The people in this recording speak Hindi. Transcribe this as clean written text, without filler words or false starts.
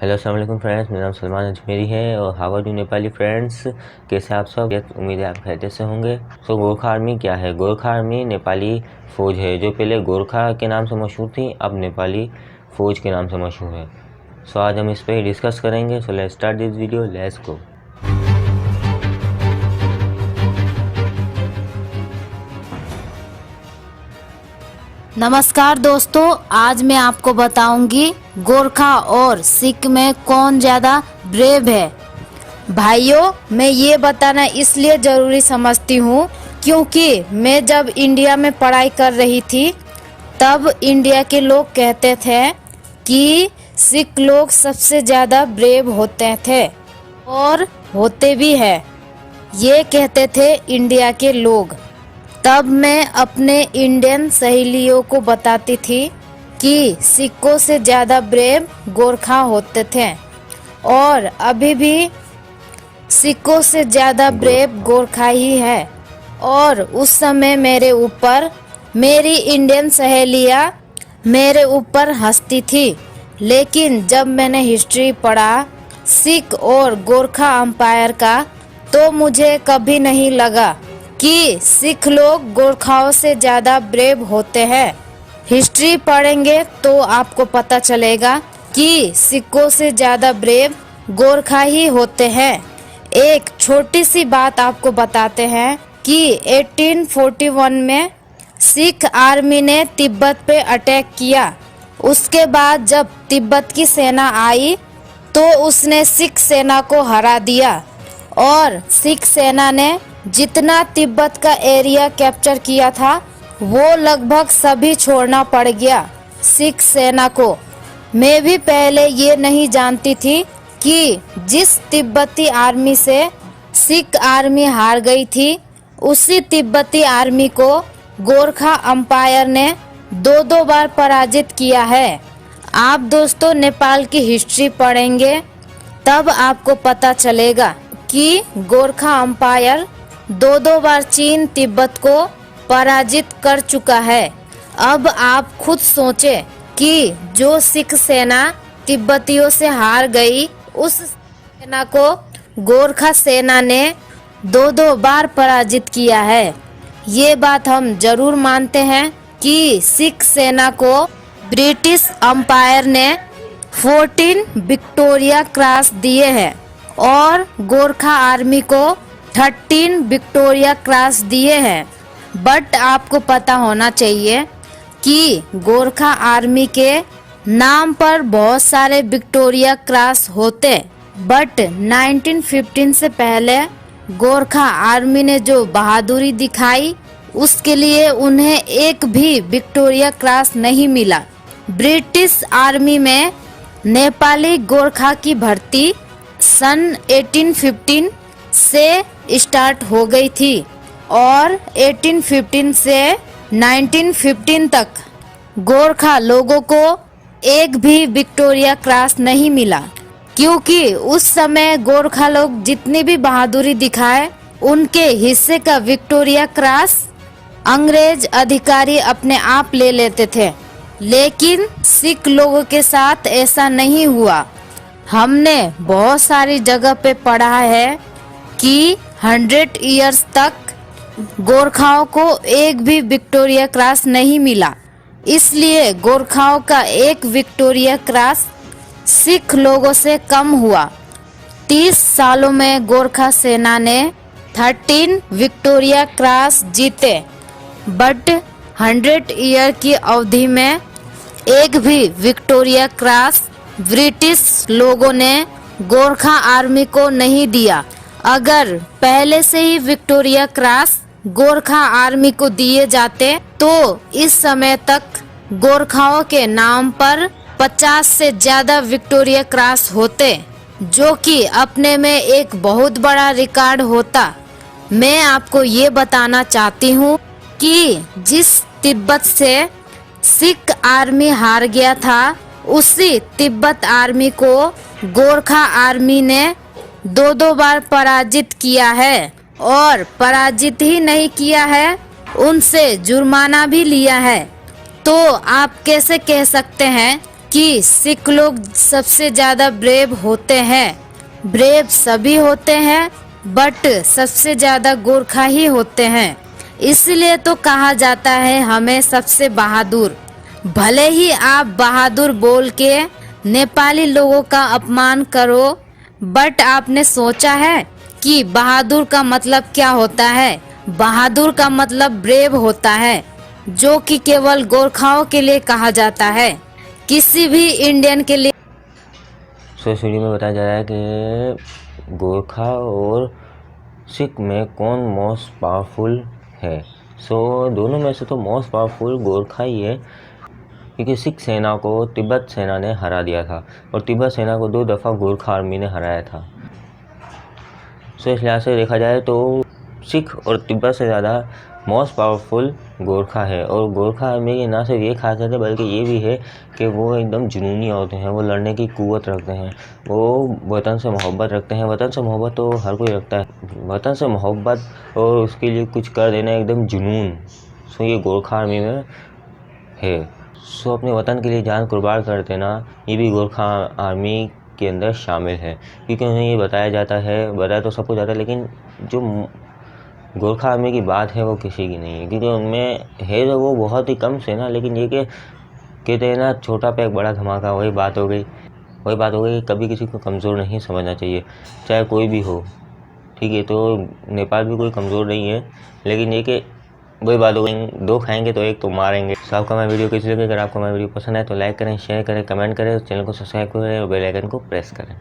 हेलो अस्सलाम वालेकुम फ्रेंड्स, मेरा नाम सलमान अजमेरी है और how are you Nepali friends. कैसे आप सब? उम्मीद है आप खैरियत से होंगे। सो गोरखा आर्मी क्या है? गोरखा आर्मी नेपाली फ़ौज है जो पहले गोरखा के नाम से मशहूर थी, अब नेपाली फ़ौज के नाम से मशहूर है। सो आज हम इस पर डिस्कस करेंगे। So let's start this video, let's go. नमस्कार दोस्तों, आज मैं आपको बताऊंगी गोरखा और सिख में कौन ज़्यादा ब्रेव है। भाइयों, मैं ये बताना इसलिए ज़रूरी समझती हूँ क्योंकि मैं जब इंडिया में पढ़ाई कर रही थी तब इंडिया के लोग कहते थे कि सिख लोग सबसे ज़्यादा ब्रेव होते थे और होते भी हैं। ये कहते थे इंडिया के लोग। तब मैं अपने इंडियन सहेलियों को बताती थी कि सिखों से ज़्यादा ब्रेव गोरखा होते थे और अभी भी सिखों से ज़्यादा ब्रेव गोरखा ही है। और उस समय मेरी इंडियन सहेलियाँ मेरे ऊपर हंसती थी, लेकिन जब मैंने हिस्ट्री पढ़ा सिख और गोरखा एम्पायर का तो मुझे कभी नहीं लगा कि सिख लोग गोरखाओं से ज़्यादा ब्रेव होते हैं। हिस्ट्री पढ़ेंगे तो आपको पता चलेगा कि सिखों से ज़्यादा ब्रेव गोरखा ही होते हैं। एक छोटी सी बात आपको बताते हैं कि 1841 में सिख आर्मी ने तिब्बत पे अटैक किया। उसके बाद जब तिब्बत की सेना आई तो उसने सिख सेना को हरा दिया और सिख सेना ने जितना तिब्बत का एरिया कैप्चर किया था वो लगभग सभी छोड़ना पड़ गया सिख सेना को। मैं भी पहले ये नहीं जानती थी कि जिस तिब्बती आर्मी से सिख आर्मी हार गई थी उसी तिब्बती आर्मी को गोरखा एम्पायर ने दो बार पराजित किया है। आप दोस्तों नेपाल की हिस्ट्री पढ़ेंगे तब आपको पता चलेगा कि गोरखा एम्पायर दो बार चीन तिब्बत को पराजित कर चुका है। अब आप खुद सोचें कि जो सिख सेना तिब्बतियों से हार गई उस सेना को गोरखा सेना ने दो बार पराजित किया है। ये बात हम जरूर मानते हैं कि सिख सेना को ब्रिटिश एम्पायर ने 14 विक्टोरिया क्रॉस दिए हैं और गोरखा आर्मी को 13 विक्टोरिया क्रॉस दिए हैं। बट आपको पता होना चाहिए कि गोरखा आर्मी के नाम पर बहुत सारे विक्टोरिया क्रॉस होते, बट 1915 से पहले गोरखा आर्मी ने जो बहादुरी दिखाई उसके लिए उन्हें एक भी विक्टोरिया क्रॉस नहीं मिला। ब्रिटिश आर्मी में नेपाली गोरखा की भर्ती सन 1815 से स्टार्ट हो गई थी और 1815 से 1915 तक गोरखा लोगों को एक भी विक्टोरिया क्रॉस नहीं मिला, क्योंकि उस समय गोरखा लोग जितनी भी बहादुरी दिखाए उनके हिस्से का विक्टोरिया क्रॉस अंग्रेज अधिकारी अपने आप ले लेते थे। लेकिन सिख लोगों के साथ ऐसा नहीं हुआ। हमने बहुत सारी जगह पे पढ़ा है कि 100 इयर्स तक गोरखाओं को एक भी विक्टोरिया क्रॉस नहीं मिला। इसलिए गोरखाओं का एक विक्टोरिया क्रॉस सिख लोगों से कम हुआ। 30 सालों में गोरखा सेना ने 13 विक्टोरिया क्रॉस जीते, बट 100 ईयर की अवधि में एक भी विक्टोरिया क्रॉस ब्रिटिश लोगों ने गोरखा आर्मी को नहीं दिया। अगर पहले से ही विक्टोरिया क्रॉस गोरखा आर्मी को दिए जाते तो इस समय तक गोरखाओं के नाम पर 50 से ज्यादा विक्टोरिया क्रॉस होते, जो कि अपने में एक बहुत बड़ा रिकॉर्ड होता। मैं आपको ये बताना चाहती हूँ कि जिस तिब्बत से सिख आर्मी हार गया था उसी तिब्बत आर्मी को गोरखा आर्मी ने दो बार पराजित किया है और पराजित ही नहीं किया है, उनसे जुर्माना भी लिया है। तो आप कैसे कह सकते हैं कि सिख लोग सबसे ज़्यादा ब्रेव होते हैं। ब्रेव सभी होते हैं बट सबसे ज़्यादा गोरखा ही होते हैं, इसलिए तो कहा जाता है हमें सबसे बहादुर। भले ही आप बहादुर बोल के नेपाली लोगों का अपमान करो, बट आपने सोचा है कि बहादुर का मतलब क्या होता है? बहादुर का मतलब ब्रेव होता है, जो कि केवल गोरखाओं के लिए कहा जाता है, किसी भी इंडियन के लिए। इस वीडियो में बताया जा रहा है कि गोरखा और सिख में कौन मोस्ट पावरफुल है। दोनों में से तो मोस्ट पावरफुल गोरखा ही है, क्योंकि सिख सेना को तिब्बत सेना ने हरा दिया था और तिब्बत सेना को 2 दफ़ा गोरखा आर्मी ने हराया था। इस लिहाज से देखा जाए तो सिख और तिब्बत से ज़्यादा मोस्ट पावरफुल गोरखा है। और गोरखा आर्मी की ना सिर्फ ये खासियत है बल्कि ये भी है कि वो एकदम जुनूनी होते हैं, वो लड़ने की कुव्वत रखते हैं, वो वतन से मोहब्बत रखते हैं। वतन से मोहब्बत तो हर कोई रखता है, वतन से मोहब्बत और उसके लिए कुछ कर देना एकदम जुनून, ये गोरखा आर्मी में है। अपने वतन के लिए जान कुर्बान कर देना, ये भी गोरखा आर्मी के अंदर शामिल है, क्योंकि उन्हें ये बताया तो सब कुछ जाता है, लेकिन जो गोरखा आर्मी की बात है वो किसी की नहीं है, क्योंकि उनमें है जो वो बहुत ही कम सेना, लेकिन ये कि कहते हैं ना, छोटा पैक बड़ा धमाका, वही बात हो गई कि कभी किसी को कमज़ोर नहीं समझना चाहिए, चाहे कोई भी हो। ठीक है, तो नेपाल भी कोई कमज़ोर नहीं है, लेकिन ये कि वही बात हो गई, 2 खाएंगे तो 1 तो मारेंगे। आपका हमारी वीडियो कैसी लगी? अगर आपको हमारी वीडियो पसंद है तो लाइक करें, शेयर करें, कमेंट करें, चैनल को सब्सक्राइब करें और बेल आइकन को प्रेस करें।